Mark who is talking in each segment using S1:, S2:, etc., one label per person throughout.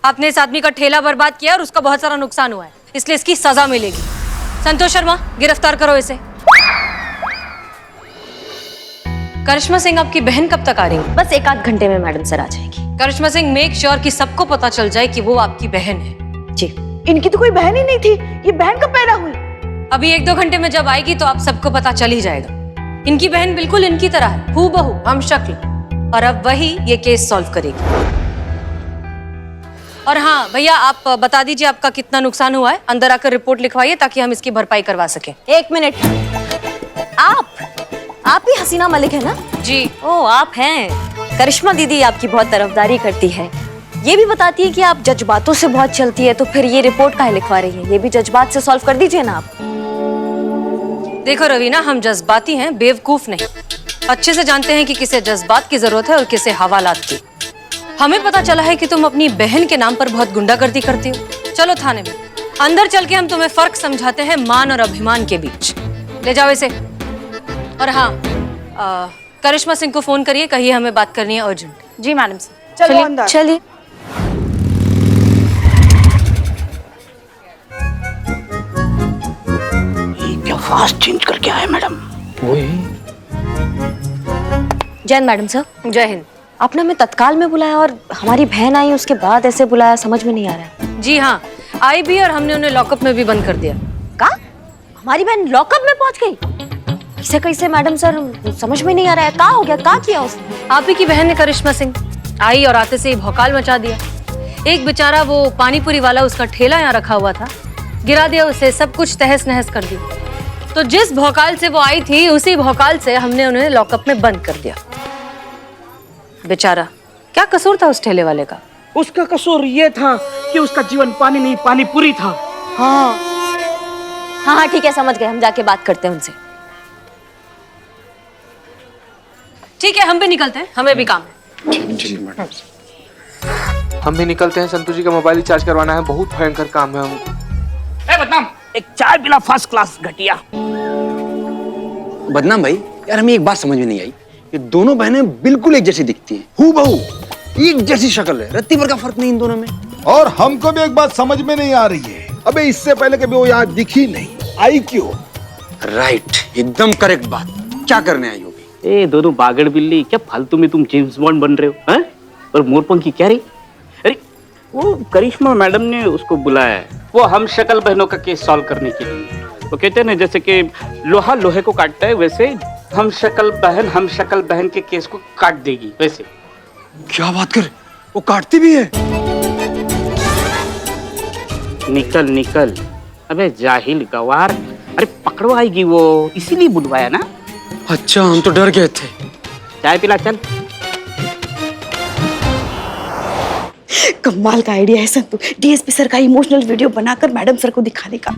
S1: आपने इस आदमी का ठेला बर्बाद किया और उसका बहुत सारा नुकसान हुआ है, इसलिए इसकी सजा मिलेगी। संतोष शर्मा, गिरफ्तार करो इसे। करिश्मा सिंह, आपकी बहन कब तक आ रही है?
S2: बस 1 आध घंटे में मैडम सर आ जाएगी।
S1: करिश्मा सिंह, मेक श्योर कि सबको पता चल जाए कि वो आपकी बहन है।
S2: जी।
S3: इनकी तो कोई बहन ही नहीं थी, ये बहन कब पैदा हुई?
S1: अभी 1-2 घंटे में जब आएगी तो आप सबको पता चल ही जाएगा। इनकी बहन बिल्कुल इनकी तरह है, हूबहू, हमशक्ल, और अब वही ये केस सॉल्व करेगी। और हाँ भैया, आप बता दीजिए आपका कितना नुकसान हुआ है। अंदर आकर रिपोर्ट लिखवाइए ताकि हम इसकी भरपाई करवा सकें।
S2: 1 मिनट। आप ही हसीना मलिक है ना?
S1: जी।
S2: ओ, आप हैं। करिश्मा दीदी आपकी बहुत तरफदारी करती है, ये भी बताती है कि आप जज्बातों से बहुत चलती है, तो फिर ये रिपोर्ट काहे लिखवा रही है? ये भी जज्बात से सॉल्व कर दीजिए ना आप।
S1: देखो रवीना, हम जज्बाती हैं, बेवकूफ नहीं। अच्छे से जानते हैं कि किसे जज्बात की जरूरत है और किसे हवालात की। हमें पता चला है कि तुम अपनी बहन के नाम पर बहुत गुंडागर्दी करती हो। चलो थाने में, अंदर चल के हम तुम्हें फर्क समझाते हैं मान और अभिमान के बीच। ले जाओ इसे। और हाँ, करिश्मा सिंह को फोन करिए, कहिए हमें बात करनी है अर्जेंट।
S2: जी मैडम सर।
S3: चलो अंदर।
S2: चलिए।
S3: क्या फास्ट चेंज करके आए मैडम?
S4: वही।
S2: जय हिंद मैडम सर।
S1: जय हिंद।
S2: आपने हमें तत्काल में बुलाया और हमारी बहन आई उसके बाद ऐसे बुलाया, समझ में नहीं आ रहा है।
S1: जी हाँ, आई भी और हमने उन्हें लॉकअप में भी बंद कर दिया।
S2: का? हमारी बहन लॉकअप में पहुंच गई? कैसे कैसे मैडम सर, समझ में नहीं आ रहा है। का हो गया? का किया उसने?
S1: आप ही की बहन है करिश्मा सिंह, आई और आते से ही भौकाल मचा दिया। एक बेचारा वो पानीपुरी वाला, उसका ठेला यहाँ रखा हुआ था, गिरा दिया उसे, सब कुछ तहस नहस कर दिया। तो जिस भौकाल से वो आई थी, उसी भौकाल से हमने उन्हें लॉकअप में बंद कर दिया। बेचारा, क्या कसूर था उस ठेले वाले का?
S3: उसका कसूर ये था कि उसका जीवन पानी नहीं पानीपुरी था।
S2: हाँ हाँ ठीक है, समझ गए। हम जाके बात करते हैं उनसे।
S1: ठीक है, हम भी निकलते हैं, हमें भी काम है।
S4: हम भी निकलते हैं। संतोष जी का मोबाइल रिचार्ज करवाना है, बहुत भयंकर काम है हमको।
S3: बदनाम, एक चाय पिला फर्स्ट क्लास घटिया।
S5: बदनाम भाई, यार हमें एक बात समझ में नहीं आई, ये दोनों बहनें बिल्कुल एक जैसी दिखती हैं, हूबहू एक जैसी शक्ल है, रत्ती भर का फर्क नहीं इन दोनों में।
S6: और हमको भी एक बात समझ में नहीं आ रही है, अबे इससे पहले कभी वो यहाँ दिखी नहीं, आई क्यों?
S5: राइट, एकदम करेक्ट बात। क्या करने आई होगी?
S7: ए दोनों बागड़ बिल्ली, क्या फालतू में तुम जेम्स बॉन्ड बन रहे हो हैं? और मोरपंखी क्या रही? अरे वो करिश्मा मैडम ने उसको बुलाया है, वो हम शक्ल बहनों का केस सॉल्व करने के लिए। वो कहते हैं ना, जैसे कि लोहा लोहे को काटता है, वैसे हम शक्ल बहन के केस को काट देगी। वैसे
S5: क्या बात कर, वो काटती भी है?
S7: निकल निकल, अबे जाहिल गवार, अरे पकड़वाएगी वो, इसीलिए बुलवाया ना।
S5: अच्छा, हम तो डर गए थे।
S7: चाय पिला चल।
S3: कमाल का आइडिया है संतु, डीएसपी सर का इमोशनल वीडियो बनाकर मैडम सर को दिखाने का।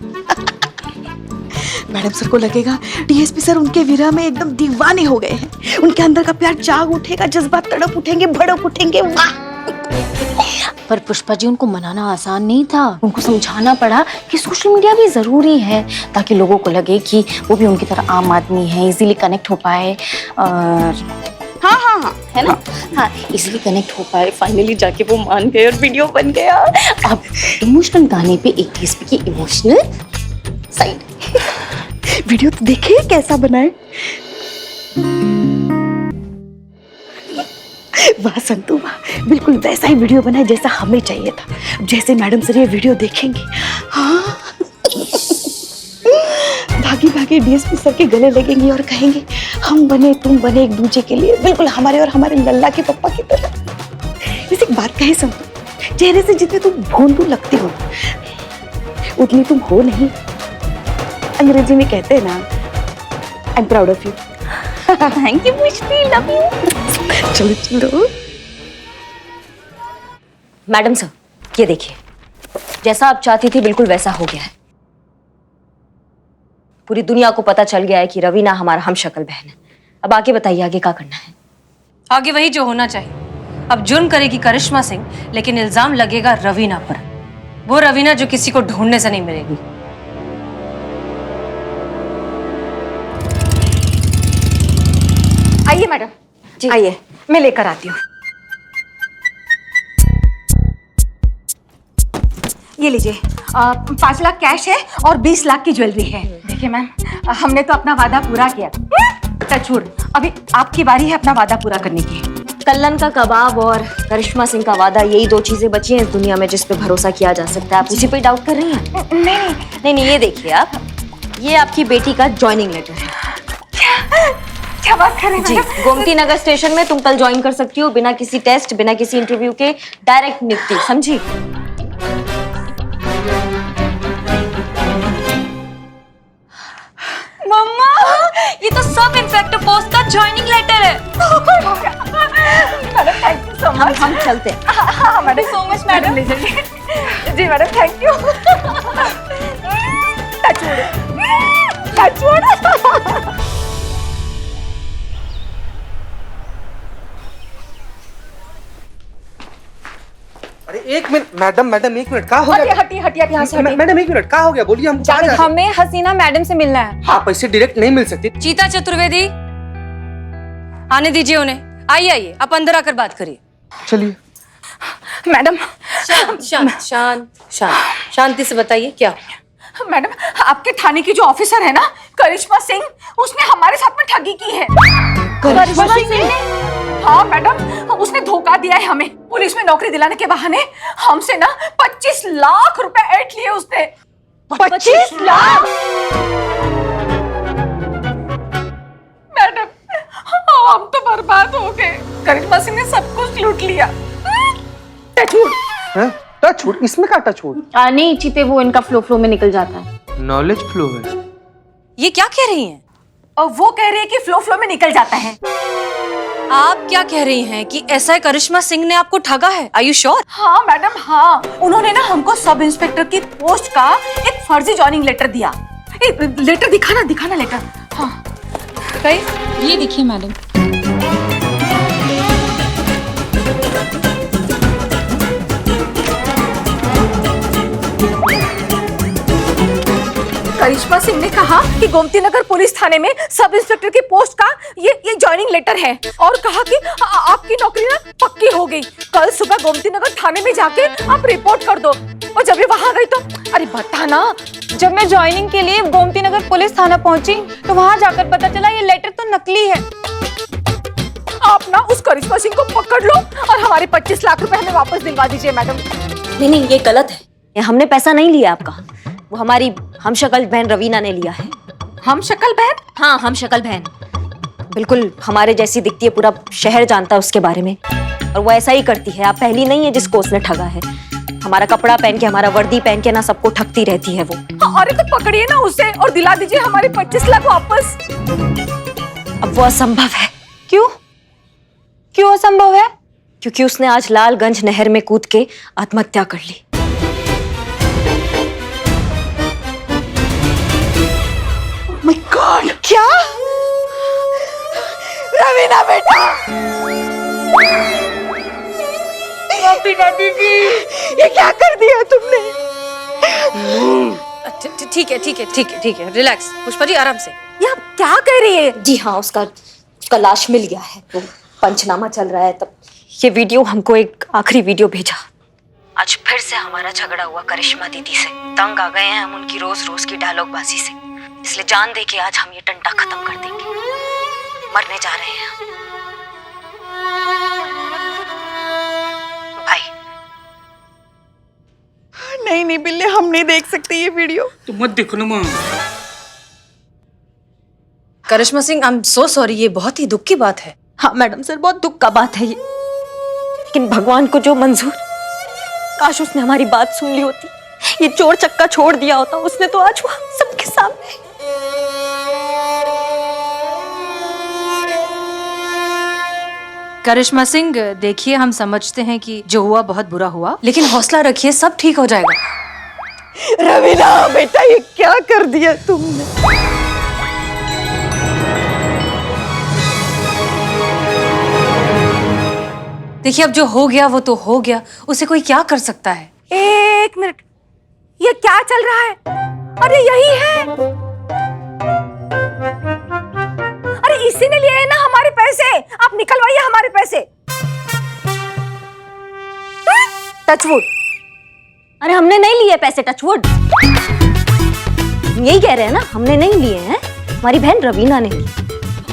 S3: मैडम सर को लगेगा डीएसपी सर उनके विरह में एकदम दीवाने हो गए हैं, उनके अंदर का प्यार जाग उठेगा, जज्बात तड़प उठेंगे, भड़क उठेंगे। वाह!
S8: पर पुष्पा जी, उनको मनाना आसान नहीं था। उनको समझाना पड़ा कि सोशल मीडिया भी जरूरी है, ताकि लोगों को लगे कि वो भी उनकी तरह आम आदमी है, इजीली कनेक्ट हो पाए। और हाँ है ना, हाँ इजीली कनेक्ट हो पाए। फाइनली जाके वो मान गए और वीडियो बन गया। अब इमोशनल गाने पे एक डीएसपी की इमोशनल साइड।
S3: वीडियो तो देखिए कैसा बनाए। वाह संतु वाह, बिल्कुल वैसा ही वीडियो बनाए जैसा हमें चाहिए था। जैसे मैडम सर ये वीडियो देखेंगे, हाँ भागी भागी डीएसपी सर के गले लगेंगे और कहेंगे हम बने तुम बने एक दूसरे के लिए, बिल्कुल हमारे और हमारे लल्ला के पप्पा की तरह। वैसे एक बात कहे संतु, चेहरे से जितने तुम भोंदू लगती हो उतनी तुम हो नहीं। अंग्रेजी में कहते हैं ना, I am proud of you.
S8: Thank you Pushpi, love you.
S3: चलो चलो।
S2: मैडम सर, ये देखिए, जैसा आप चाहती थी बिल्कुल वैसा हो गया है। पूरी दुनिया को पता चल गया है कि रवीना हमारा हमशक्ल बहन है। अब आगे बताइए, आगे क्या करना है?
S1: आगे वही जो होना चाहिए। अब जुर्म करेगी करिश्मा सिंह, लेकिन इल्जाम लगेगा रवीना पर। वो रवीना जो किसी को ढूंढने से नहीं मिलेगी।
S2: आइए मैडम जी, आइए, मैं लेकर आती हूँ।
S3: ये लीजिए 5 लाख कैश है और 20 लाख की ज्वेलरी है। देखिए मैम, हमने तो अपना वादा पूरा किया। टचवुड, अभी आपकी बारी है अपना वादा पूरा करने की।
S2: कल्लन का कबाब और करिश्मा सिंह का वादा, यही 2 चीजें बची हैं इस दुनिया में जिस पे भरोसा किया जा सकता है। आप उसी पे डाउट कर रही हैं? नहीं, ये देखिए आप, ये आपकी बेटी का ज्वाइनिंग लेटर है।
S3: क्या बात कर रहे हैं
S2: जी,
S3: मैडम?
S2: गोमती नगर स्टेशन में तुम कल ज्वाइन कर सकती हो, बिना किसी टेस्ट, बिना किसी इंटरव्यू के, डायरेक्ट नियुक्ति, समझी?
S8: मम्मा, ये तो सब इंस्पेक्टर पोस्ट का ज्वाइनिंग लेटर है।
S3: Madam thank you so much.
S2: हम चलते हैं।
S3: हाँ मैडम, सो मच मैडम। ले जाइए। जी मैडम, थैंक यू। टचवुड।
S4: अरे एक मिनट मैडम, एक मिनट, क्या हो गया?
S3: हटिए यहाँ से हटिए।
S4: मैडम एक मिनट, क्या हो गया? बोलिए, हम कहाँ जा रहे हैं?
S3: हमें हसीना मैडम से मिलना है।
S4: आप ऐसे डायरेक्ट नहीं मिल सकती।
S1: चीता चतुर्वेदी, आने दीजिए उन्हें। आइए, आप अंदर आकर बात करिए।
S4: चलिए।
S3: मैडम,
S1: शांति से बताइए क्या।
S3: मैडम, आपके थाने की जो ऑफिसर है ना, करिश्मा सिंह, उसने हमारे साथ में ठगी की है।
S2: करिश्मा सिंह?
S3: हाँ मैडम, उसने धोखा दिया है हमें। पुलिस में नौकरी दिलाने के बहाने हमसे ना 25 लाख रुपए ऐंठ लिए उसने। 25 लाख? मैडम, हम तो बर्बाद हो गए। करिश्मा सिंह ने सब कुछ लूट लिया।
S4: टचवुड, इसमें क्या टचवुड?
S8: नहीं चीते, वो इनका फ्लो में निकल जाता है।
S4: नॉलेज फ्लो है।
S1: ये क्या कह रही हैं?
S3: और वो कह रही है कि फ्लो में निकल जाता है।
S1: आप क्या कह रही हैं कि एसआई करिश्मा सिंह ने आपको ठगा है? Are you sure?
S3: हाँ मैडम, हाँ, उन्होंने ना हमको सब इंस्पेक्टर की पोस्ट का एक फर्जी जॉइनिंग लेटर दिया। लेटर दिखाना लेटर। हाँ
S8: ये देखिए मैडम।
S3: करिश्मा सिंह ने कहा कि गोमती नगर पुलिस थाने में सब इंस्पेक्टर की पोस्ट का ये जॉइनिंग लेटर है, और कहा कि आपकी नौकरी ना पक्की हो गई। कल सुबह गोमती नगर थाने में जाके आप रिपोर्ट कर दो। और जब ये वहां गई तो अरे बता ना,
S8: जब मैं ज्वाइनिंग के लिए गोमती नगर पुलिस थाना पहुंची तो वहां जाकर पता चला ये लेटर तो नकली है।
S3: आप ना उस करिश्मा सिंह को पकड़ लो और हमारे 25 लाख रुपए हमें वापस दिलवा दीजिए मैडम।
S2: नहीं, ये गलत है। ये हमने पैसा नहीं लिया आपका, वो हमारी हमशक्ल बहन रवीना ने लिया है।
S3: हम शक्ल बहन?
S2: हाँ, हमशक्ल बहन, बिल्कुल हमारे जैसी दिखती है, पूरा शहर जानता है उसके बारे में, और वो ऐसा ही करती है। आप पहली नहीं है जिसको उसने ठगा है। हमारा कपड़ा पहन के, हमारा वर्दी पहन के ना सबको ठगती रहती है वो।
S3: अरे तो पकड़िए ना उसे और दिला दीजिए हमारे 25 लाख वापस।
S2: अब वो असंभव है।
S8: क्यों असंभव है?
S2: क्योंकि उसने आज लालगंज नहर में कूद के आत्महत्या कर ली।
S3: My God! क्या? रवीना बेटा, दीदी, ये क्या कर दिया तुमने?
S1: ठीक है, रिलैक्स। पुष्पा जी, आराम से।
S3: ये आप क्या कह रही है?
S2: जी हाँ, उसका लाश मिल गया है, तो पंचनामा चल रहा है। तब ये वीडियो हमको एक आखिरी वीडियो भेजा। आज फिर से हमारा झगड़ा हुआ करिश्मा दीदी से। तंग आ गए हैं हम उनकी रोज रोज की डायलॉगबाजी से, इसलिए जान दे के आज हम ये टंटा खत्म कर देंगे। मरने जा रहे हैं हम। भाई
S3: नहीं बिल्ले, हम नहीं देख सकते ये वीडियो।
S7: तो मत देखो ना माँ।
S1: Karishma Singh, I am so sorry, ये बहुत ही दुख की बात है।
S2: हाँ मैडम सर, बहुत दुख का बात है ये, लेकिन भगवान को जो मंजूर। काश उसने हमारी बात सुन ली होती, ये चोर चक्का छोड़ दिया होता उसने तो आज वहां सबके सामने।
S1: करिश्मा सिंह, देखिए, हम समझते हैं कि जो हुआ बहुत बुरा हुआ, लेकिन हौसला रखिए, सब ठीक हो जाएगा।
S3: रवीना बेटा, ये क्या कर दिया तुमने?
S1: देखिए, अब जो हो गया वो तो हो गया, उसे कोई क्या कर सकता है।
S3: एक मिनट, ये क्या चल रहा है? अरे यही है, अरे इसी ने लिए है ना हमारे पैसे। आप निकलवाइए हमारे पैसे। टचवुड,
S2: अरे हमने नहीं लिए पैसे, टचवुड। यही कह रहे हैं ना, हमने नहीं लिए हैं, हमारी बहन रवीना ने ली।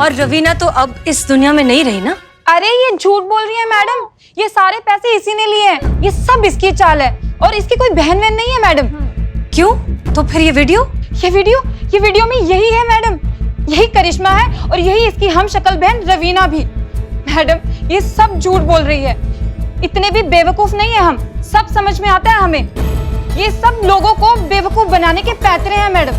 S1: और रवीना तो अब इस दुनिया में नहीं रही ना।
S9: अरे ये झूठ बोल रही है मैडम, ये सारे पैसे इसी ने लिए हैं, ये सब इसकी चाल है और इसकी कोई बहन वहन नहीं है मैडम।
S1: क्यों? तो फिर ये वीडियो
S9: में यही है मैडम, यही करिश्मा है और यही इसकी हम शक्ल बहन रवीना भी। मैडम ये सब झूठ बोल रही है, इतने भी बेवकूफ नहीं है हम, सब समझ में आता है हमें। ये सब लोगों को बेवकूफ बनाने के पैतरे हैं मैडम।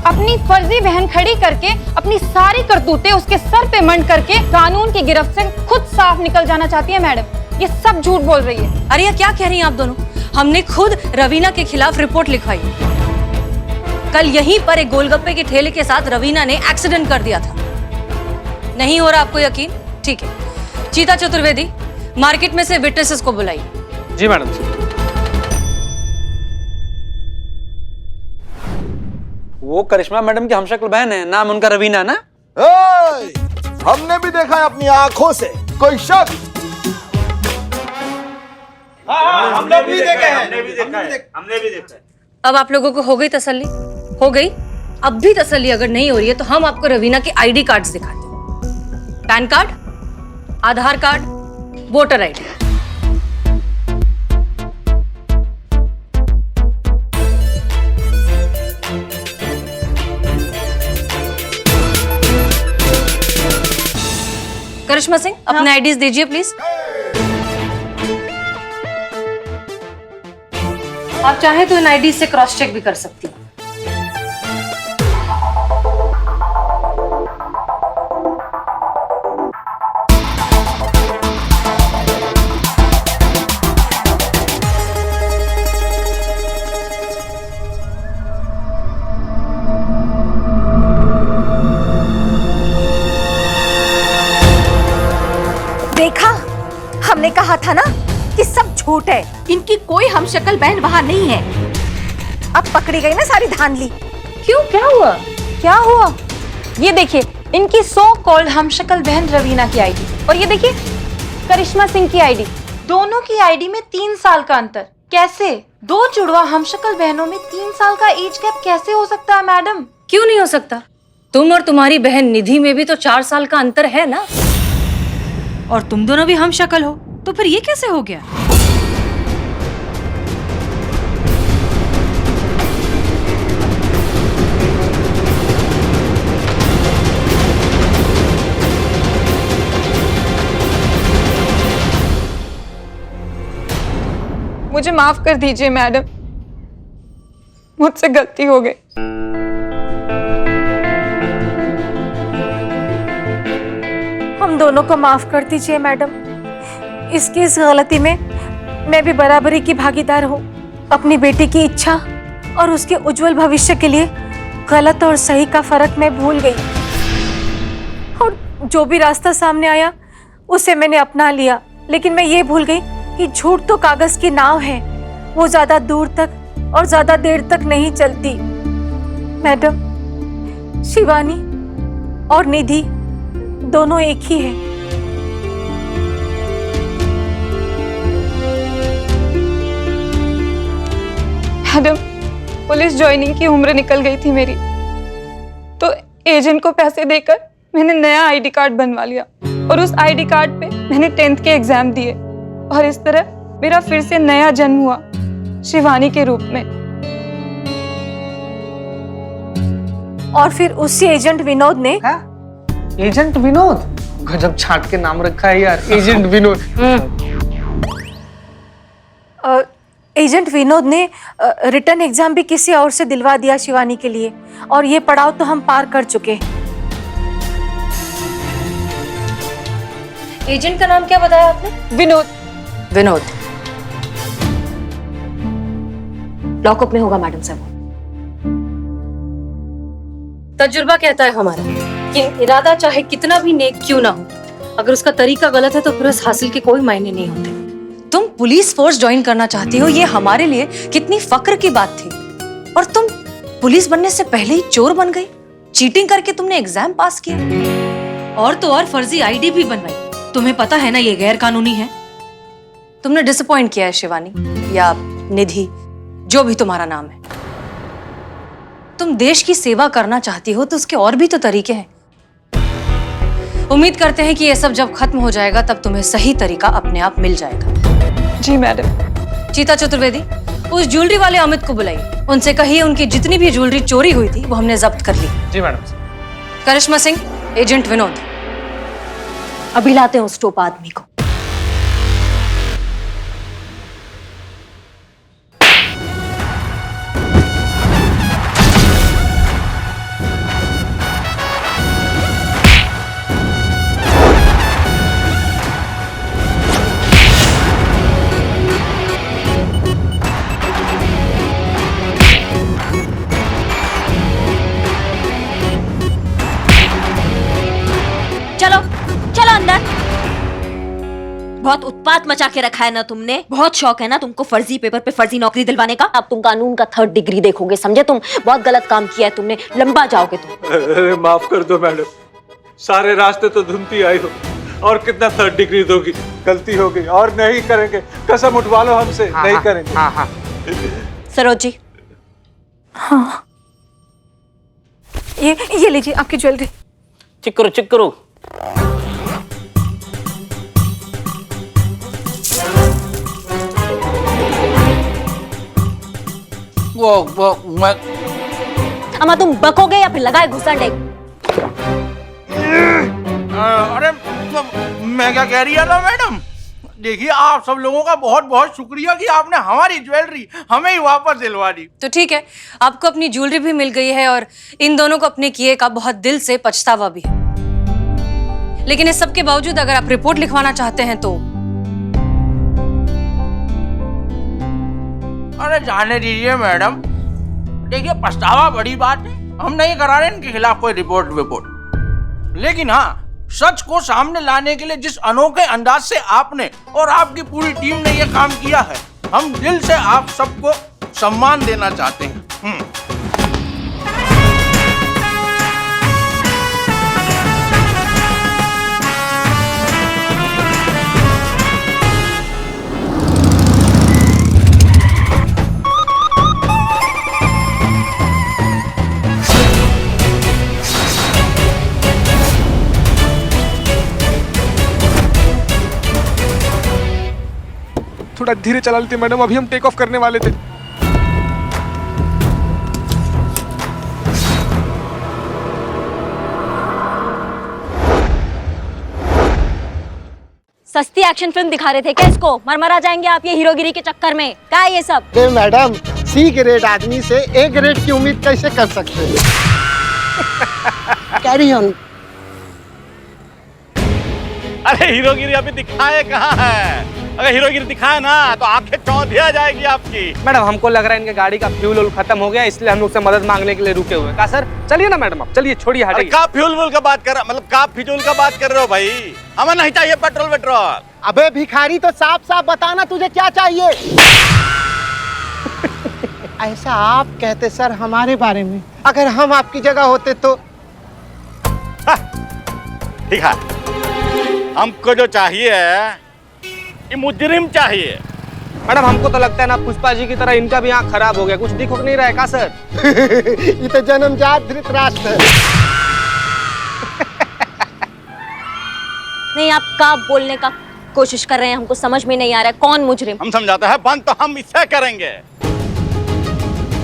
S9: अपनी फर्जी बहन खड़ी करके अपनी सारी करतूतें उसके सर पे मंड करके कानून की गिरफ्त से खुद साफ निकल जाना चाहती है मैडम। ये सब झूठ बोल रही है।
S1: अरे ये क्या कह रही हैं आप दोनों? हमने खुद रवीना के खिलाफ रिपोर्ट लिखवाई। कल यहीं पर एक गोलगप्पे के ठेले के साथ रवीना ने एक्सीडेंट कर दिया था। नहीं हो रहा आपको यकीन? ठीक है, चीता चतुर्वेदी मार्केट में से विटनेसेस को बुलाइए।
S4: जी मैडम।
S5: वो करिश्मा मैडम की हमशक्ल बहन है, नाम उनका रवीना ना?
S6: हमने भी देखा है अपनी आंखों से, कोई शक?
S10: हमने भी देखा है।
S1: अब आप लोगों को हो गई तसल्ली? हो गई? अब भी तसल्ली अगर नहीं हो रही है तो हम आपको रवीना के आईडी कार्ड्स दिखाते हैं। पैन कार्ड, आधार कार्ड, वोटर आईडी। करिश्मा सिंह, अपने आईडीज दीजिए प्लीज। आप चाहे तो इन आईडी से क्रॉस चेक भी कर सकती हैं।
S3: देखा, हमने कहा था ना कि सब झूठ है, इनकी कोई हम शक्ल बहन वहां नहीं है। अब पकड़ी गई ना सारी धांधली।
S9: क्यों, क्या हुआ? क्या हुआ? ये देखिए इनकी सो कॉल्ड हम शक्ल बहन रवीना की आईडी और ये देखिए करिश्मा सिंह की आईडी। दोनों की आईडी में 3 साल का अंतर। कैसे? 2 जुड़वा हम शक्ल बहनों में 3 साल का एज गैप कैसे हो सकता है मैडम?
S1: क्यों नहीं हो सकता? तुम और तुम्हारी बहन निधि में भी तो 4 साल का अंतर है ना, और तुम दोनों भी हम शक्ल हो, तो फिर ये कैसे हो गया?
S9: मुझे माफ कर दीजिए मैडम, मुझसे गलती हो गई।
S3: हम दोनों को माफ कर दीजिए मैडम। इसकी इस गलती में मैं भी बराबरी की भागीदार हूँ। अपनी बेटी की इच्छा और उसके उज्जवल भविष्य के लिए गलत और सही का फर्क मैं भूल गई, और जो भी रास्ता सामने आया उसे मैंने अपना लिया। लेकिन मैं ये भूल गई कि झूठ तो कागज की नाव है, वो ज्यादा दूर तक और ज्यादा देर तक नहीं चलती। मैडम, शिवानी और निधि दोनों एक ही है।
S9: मैडम, पुलिस ज्वाइनिंग की उम्र निकल गई थी मेरी, तो एजेंट को पैसे देकर मैंने नया आईडी कार्ड बनवा लिया और उस आईडी कार्ड पे मैंने 10th के एग्जाम दिए और इस तरह मेरा फिर से नया जन्म हुआ शिवानी के रूप में।
S3: और फिर उसी एजेंट विनोद ने
S4: एजेंट विनोद, गजब छाट के नाम रखा है यार, एजेंट विनोद।
S3: एजेंट विनोद ने रिटर्न एग्जाम भी किसी और से दिलवा दिया शिवानी के लिए, और ये पड़ाव तो हम पार कर चुके।
S1: एजेंट का नाम क्या बताया आपने?
S9: विनोद।
S1: विनोद।
S2: लॉकअप में होगा मैडम साहब।
S1: तजुर्बा कहता है हमारा कि इरादा चाहे कितना भी नेक क्यों ना हो, अगर उसका तरीका गलत है तो फिर उस हासिल के कोई मायने नहीं होते। तुम पुलिस फोर्स ज्वाइन करना चाहती हो, ये हमारे लिए कितनी फक्र की बात थी, और तुम पुलिस बनने से पहले ही चोर बन गई। चीटिंग करके तुमने एग्जाम पास किया, और तो और फर्जी आईडी भी बनवाई। तुम्हें पता है ना ये गैर कानूनी है। तुमने डिसअपॉइंट किया है शिवानी या निधि, जो भी तुम्हारा नाम है, तुम देश की सेवा करना चाहती हो तो उसके और भी तो तरीके हैं। उम्मीद करते हैं कि ये सब जब खत्म हो जाएगा तब तुम्हें सही तरीका अपने आप मिल जाएगा।
S9: जी मैडम।
S1: चीता चतुर्वेदी, उस ज्वेलरी वाले अमित को बुलाइए। उनसे कहिए उनकी जितनी भी ज्वेलरी चोरी हुई थी वो हमने जब्त कर ली।
S4: जी मैडम।
S1: करिश्मा सिंह, एजेंट विनोद,
S2: अभी लाते हैं उस टोपा आदमी को।
S8: चलो चलो अंदर। बहुत उत्पात मचा के रखा है ना तुमने। बहुत शौक है ना तुमको फर्जी पेपर पे फर्जी नौकरी दिलवाने का।
S2: अब तुम कानून का 3rd डिग्री देखोगे, समझे? तुम बहुत गलत काम किया है तुमने, लंबा जाओगे तुम।
S10: अरे माफ कर दो मैडम, सारे रास्ते तो ढूंढती आई हो और कितना 3rd डिग्री दोगी? गलती हो गई और नहीं करेंगे, कसम उठवा लो हमसे। नहीं करेंगे।
S4: हाँ हाँ।
S2: सरोज जी।
S3: हाँ, ये लीजिए आपकी ज्वेलरी।
S7: चेक करो चेक करो। वो मैं
S2: अम्मा तुम बकोगे या फिर लगाए घुसंडे?
S10: अरे मैं क्या कह रही है ना मैडम, देखिए आप सब लोगों का बहुत बहुत शुक्रिया कि आपने हमारी ज्वेलरी हमें ही वापस दिलवा दी।
S1: तो ठीक है, आपको अपनी ज्वेलरी भी मिल गई है और इन दोनों को अपने किए का बहुत दिल से पछतावा भी है। लेकिन इस सब के बावजूद अगर आप रिपोर्ट लिखवाना चाहते हैं तो
S10: अरे जाने दीजिए मैडम, देखिए पछतावा बड़ी बात है, हम नहीं करा रहे इनके खिलाफ कोई रिपोर्ट। लेकिन हाँ, सच को सामने लाने के लिए जिस अनोखे अंदाज से आपने और आपकी पूरी टीम ने ये काम किया है, हम दिल से आप सबको सम्मान देना चाहते हैं।
S11: थोड़ा धीरे चला लेते मैडम, अभी हम टेक ऑफ करने वाले थे।
S2: सस्ती एक्शन फिल्म दिखा रहे थे क्या इसको? मरमरा जाएंगे आप ये हीरोगिरी के चक्कर में। क्या है ये सब?
S12: मैडम, सी ग्रेड आदमी से ए ग्रेड की उम्मीद कैसे कर सकते हैं? Carry on.
S10: अरे हीरोगिरी अभी दिखाए कहाँ है? अगर हीरोगिरी दिखाए ना तो आंखें चौंधिया जाएगी आपकी।
S4: मैडम हमको लग रहा है इनके गाड़ी का फ्यूल खत्म हो गया, इसलिए हम लोग से मदद मांगने के लिए रुके हुए हैं। का सर चलिए ना मैडम, आप चलिए, छोड़िए हटाइए।
S10: का फ्यूल का बात कर रहा, मतलब का फिजूल का बात कर रहे हो भाई? हमें नहीं चाहिए पेट्रोल।
S12: अबे भिखारी, तो साफ साफ बताना तुझे क्या चाहिए? ऐसा आप कहते सर हमारे बारे में, अगर हम आपकी जगह होते तो।
S10: ठीक है, हमको जो चाहिए ये मुजरिम चाहिए।
S4: मैडम हमको तो लगता है ना पुष्पा जी की तरह इनका भी आँख खराब हो गया, कुछ दिख नहीं रहा है। का सर?
S12: ये तो जन्मजात धृतराष्ट्र है।
S2: नहीं, आप क्या बोलने का कोशिश कर रहे हैं? हमको समझ में नहीं आ रहा है कौन मुजरिम।
S10: हम समझाते हैं, बंद तो हम इससे करेंगे,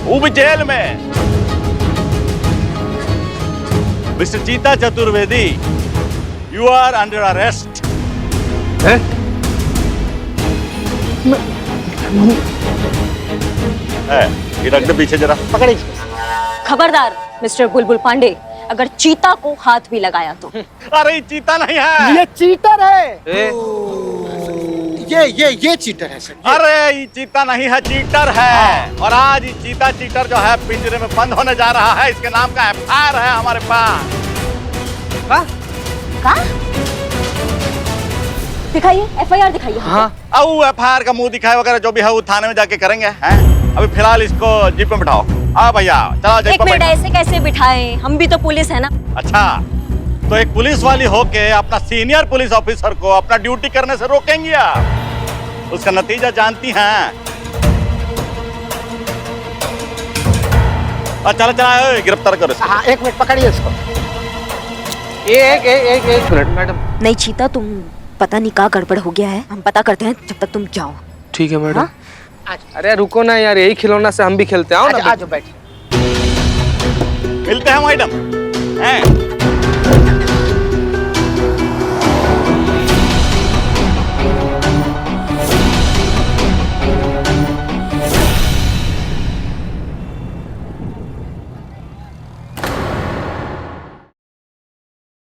S10: वो भी जेल में। Mr Cheeta Chaturvedi, you are under arrest. ये रख दे पीछे जरा।
S12: पकड़े।
S2: खबरदार मिस्टर बुलबुल पांडे, अगर चीता को हाथ भी लगाया तो।
S10: अरे ये चीता नहीं है,
S12: ये चीटर है। ये चीटर है सर।
S10: अरे ये चीता नहीं है, चीटर है। और आज ये चीता चीटर जो है पिंजरे में बंद होने जा रहा है। इसके नाम का FIR है हमारे पास।
S2: दिखाइए, FIR दिखाइए।
S10: हाँ, अब FIR का मुंह दिखाए वगैरह जो भी है वो थाने में जाके करेंगे। हैं? अभी फिलहाल इसको जीप में बिठाओ। हाँ भैया, चलो जीप
S2: एक
S10: में
S2: मिनट,
S10: बैठो।
S2: ऐसे कैसे बिठाएं? हम भी तो पुलिस है ना।
S10: अच्छा, तो एक पुलिस वाली होके अपना सीनियर पुलिस ऑफिसर को अपना ड्यूटी करने से रोकेंगी आप? उसका नतीजा जानती हैं?
S13: चला चला गिरफ्तार करो इसको।
S12: हाँ, 1 मिनट पकड़िए इसको।
S4: एक मिनट मैडम।
S2: नहीं चीता, तुम पता नहीं क्या गड़बड़ हो गया है, हम पता करते हैं जब तक तुम जाओ।
S4: ठीक है मैडम।
S2: हाँ?
S4: अरे रुको ना यार, यही खिलौना से हम भी खेलते हैं। आओ ना।
S12: आ जाओ बैठ।
S13: मिलते हैं मैडम।